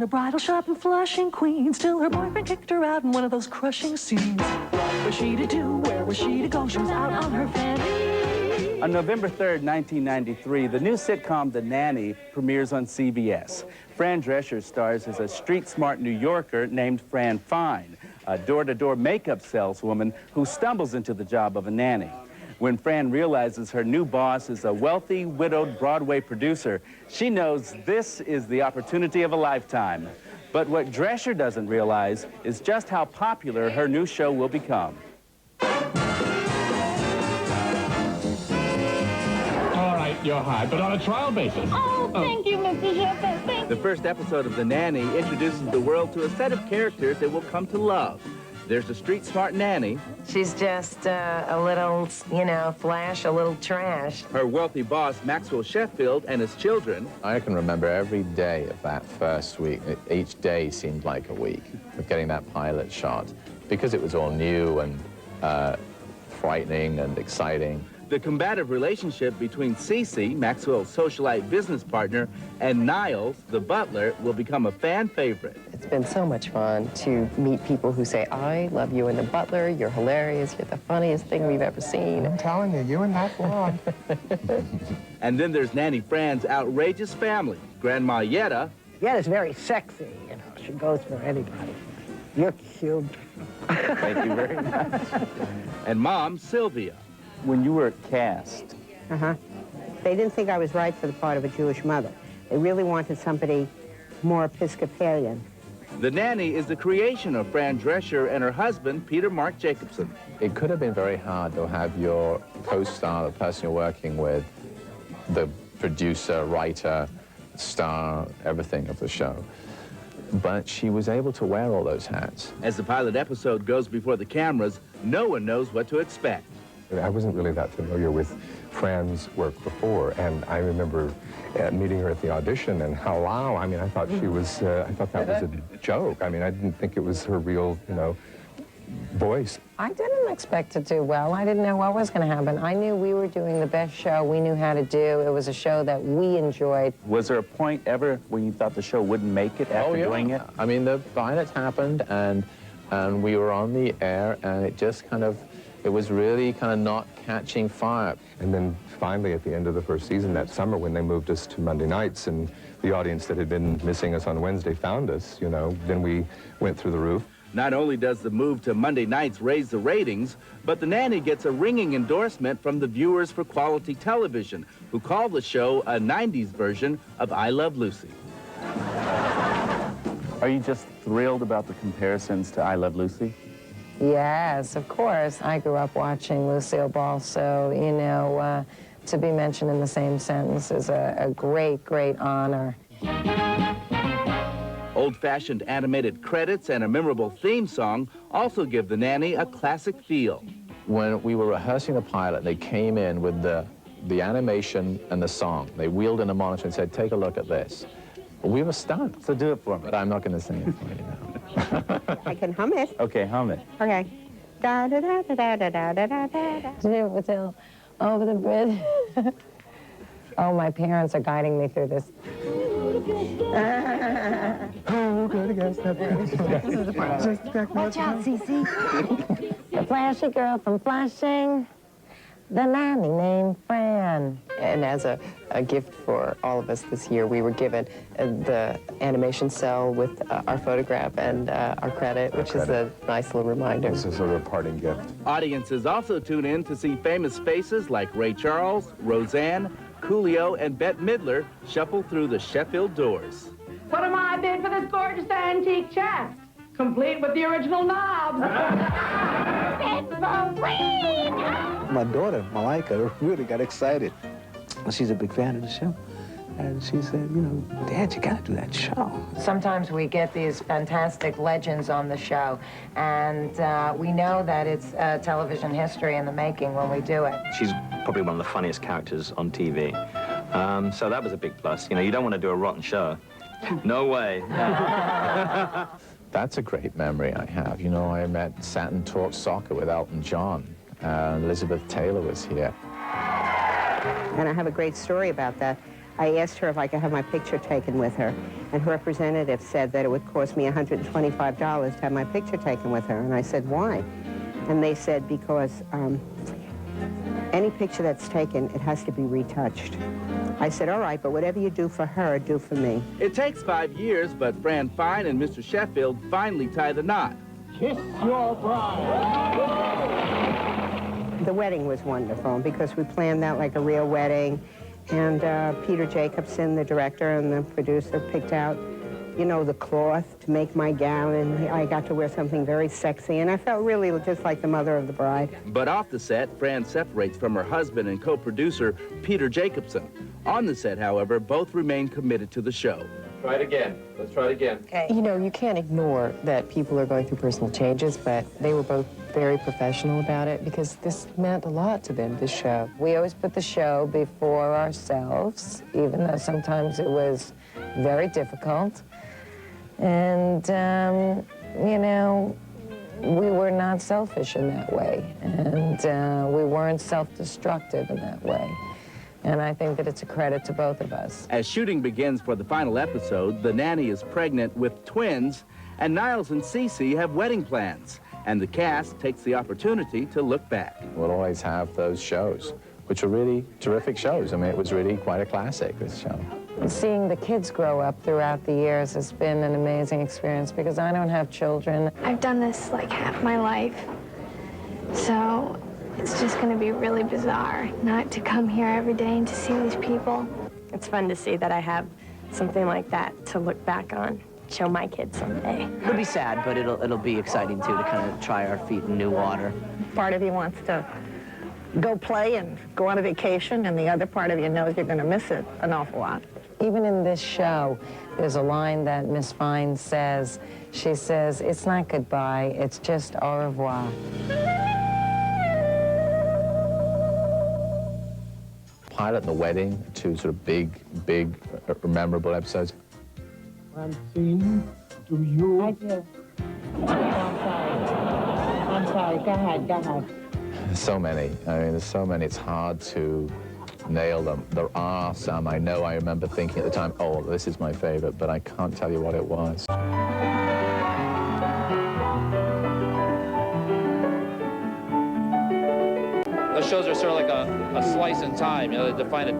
a bridal shop in Flushing, Queens, till her boyfriend kicked her out in one of those crushing scenes. What was she to do? Where was she to go? She was out on her fanny. On November 3rd, 1993, the new sitcom The Nanny premieres on CBS. Fran Drescher stars as a street-smart New Yorker named Fran Fine, a door-to-door makeup saleswoman who stumbles into the job of a nanny. When Fran realizes her new boss is a wealthy, widowed Broadway producer, she knows this is the opportunity of a lifetime. But what Drescher doesn't realize is just how popular her new show will become. All right, you're hired, but on a trial basis. Oh, thank you, Mr. Shepherd. Thank you. The first episode of The Nanny introduces the world to a set of characters they will come to love. There's the street-smart nanny. She's just a little, you know, flash, a little trash. Her wealthy boss, Maxwell Sheffield, and his children. I can remember every day of that first week. Each day seemed like a week of getting that pilot shot because it was all new and frightening and exciting. The combative relationship between Cece, Maxwell's socialite business partner, and Niles, the butler, will become a fan favorite. It's been so much fun to meet people who say, I love you and the butler, you're hilarious, you're the funniest thing we've ever seen. I'm telling you, you and that blonde. And then there's Nanny Fran's outrageous family, Grandma Yetta. Yetta's very sexy, you know, she goes for anybody. You're cute. Thank you very much. And Mom, Sylvia. When you were cast, they didn't think I was right for the part of a Jewish mother. They really wanted somebody more Episcopalian. The Nanny is the creation of Fran Drescher and her husband, Peter Mark Jacobson. It could have been very hard to have your co-star, the person you're working with, the producer, writer, star, everything of the show. But she was able to wear all those hats. As the pilot episode goes before the cameras, no one knows what to expect. I wasn't really that familiar with Fran's work before, and I remember meeting her at the audition, and hello, I mean, I thought she was, I thought that was a joke. I mean, I didn't think it was her real, you know, voice. I didn't expect to do well. I didn't know what was going to happen. I knew we were doing the best show we knew how to do. It was a show that we enjoyed. Was there a point ever when you thought the show wouldn't make it after doing it? I mean, the pilot happened, and we were on the air, and it just kind of, it was really kind of not catching fire. And then finally, at the end of the first season, that summer, when they moved us to Monday nights, and the audience that had been missing us on Wednesday found us, you know, then we went through the roof. Not only does the move to Monday nights raise the ratings, but The Nanny gets a ringing endorsement from the Viewers for Quality Television, who call the show a 90s version of I Love Lucy. Are you just thrilled about the comparisons to I Love Lucy? Yes, of course. I grew up watching Lucille Ball, so, you know, to be mentioned in the same sentence is a great, great honor. Old-fashioned animated credits and a memorable theme song also give The Nanny a classic feel. When we were rehearsing the pilot, they came in with the animation and the song. They wheeled in a monitor and said, take a look at this. We were stunned. So do it for me. But I'm not going to sing it for you now. I can hum it. Okay, hum it. Okay. Da da da da da da da da da da. Over the bridge. Oh, my parents are guiding me through this. Oh, good against that. This is the part. Watch out, Cece. The flashy girl from Flushing. The nanny named Fran. And as a gift for all of us this year, we were given the animation cell with our photograph and our credit, which is a nice little reminder. This is sort of a parting gift. Audiences also tune in to see famous faces like Ray Charles, Roseanne, Coolio, and Bette Midler shuffle through the Sheffield doors. What am I bid for this gorgeous antique chest? Complete with the original knobs. It's Vereen! My daughter, Malika, really got excited. She's a big fan of the show. And she said, you know, Dad, you gotta do that show. Sometimes we get these fantastic legends on the show, and we know that it's television history in the making when we do it. She's probably one of the funniest characters on TV. So that was a big plus. You know, you don't want to do a rotten show. No way. That's a great memory I have. You know, I sat and talked soccer with Elton John. Elizabeth Taylor was here. And I have a great story about that. I asked her if I could have my picture taken with her, and her representative said that it would cost me $125 to have my picture taken with her. And I said, why? And they said, because any picture that's taken, it has to be retouched. I said, all right, but whatever you do for her, do for me. It takes 5 years, but Fran Fine and Mr. Sheffield finally tie the knot. Kiss your bride. The wedding was wonderful because we planned that like a real wedding. And Peter Jacobson, the director and the producer, picked out, you know, the cloth to make my gown, and I got to wear something very sexy, and I felt really just like the mother of the bride. But off the set, Fran separates from her husband and co-producer, Peter Jacobson. On the set, however, both remain committed to the show. Try it again. Let's try it again. Okay. You know, you can't ignore that people are going through personal changes, but they were both very professional about it because this meant a lot to them, this show. We always put the show before ourselves, even though sometimes it was very difficult. And, you know, we were not selfish in that way, and we weren't self-destructive in that way. And I think that it's a credit to both of us. As shooting begins for the final episode, the nanny is pregnant with twins, and Niles and Cece have wedding plans. And the cast takes the opportunity to look back. We'll always have those shows, which are really terrific shows. I mean, it was really quite a classic, this show. Seeing the kids grow up throughout the years has been an amazing experience because I don't have children. I've done this like half my life, so it's just going to be really bizarre not to come here every day and to see these people. It's fun to see that I have something like that to look back on, show my kids someday. It'll be sad, but it'll be exciting too to kind of try our feet in new water. Part of you wants to go play and go on a vacation, and the other part of you knows you're going to miss it an awful lot. Even in this show, there's a line that Miss Fine says. She says, it's not goodbye, it's just au revoir. Pilot and the wedding, two sort of big, memorable episodes. Francine, do you? I do. I'm sorry. Go ahead. There's so many. I mean, there's so many. It's hard to nail them. There are some I know I remember thinking at the time, oh, this is my favorite, but I can't tell you what it was. Those shows are sort of like a slice in time, you know, they define it.